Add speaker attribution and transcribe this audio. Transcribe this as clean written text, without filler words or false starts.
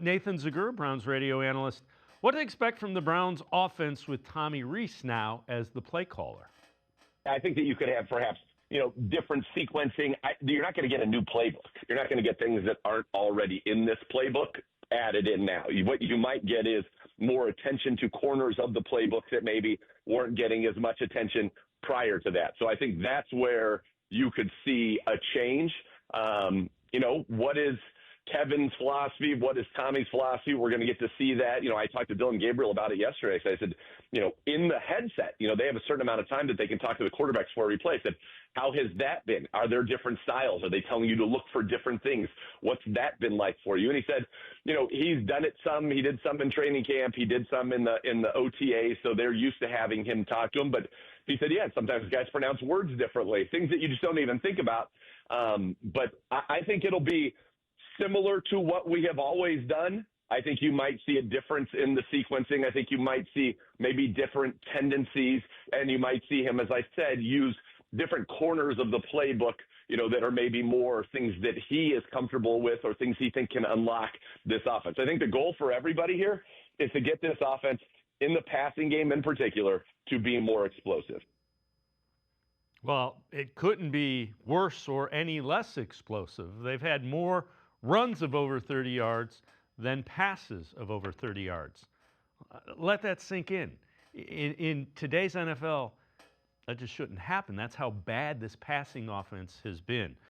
Speaker 1: Nathan Zegura, Browns radio analyst. What to expect from the Browns offense with Tommy Rees now as the play caller?
Speaker 2: I think that you could have perhaps, different sequencing. You're not going to get a new playbook. You're not going to get things that aren't already in this playbook added in now. What you might get is more attention to corners of the playbook that maybe weren't getting as much attention prior to that. So I think that's where you could see a change. What is Kevin's philosophy? What is Tommy's philosophy? We're going to get to see that. I talked to Dylan Gabriel about it yesterday. So I said, in the headset, they have a certain amount of time that they can talk to the quarterbacks before every play. I said, how has that been? Are there different styles? Are they telling you to look for different things? What's that been like for you? And he said, he's done it some. He did some in training camp. He did some in the OTA. So they're used to having him talk to him. But he said, yeah, sometimes guys pronounce words differently, things that you just don't even think about. But I think it'll be similar to what we have always done. I think you might see a difference in the sequencing. I think you might see maybe different tendencies, and you might see him, as I said, use different corners of the playbook, that are maybe more things that he is comfortable with or things he thinks can unlock this offense. I think the goal for everybody here is to get this offense, in the passing game in particular, to be more explosive.
Speaker 1: Well, it couldn't be worse or any less explosive. They've had more runs of over 30 yards than passes of over 30 yards. Let that sink in. In today's NFL, that just shouldn't happen. That's how bad this passing offense has been.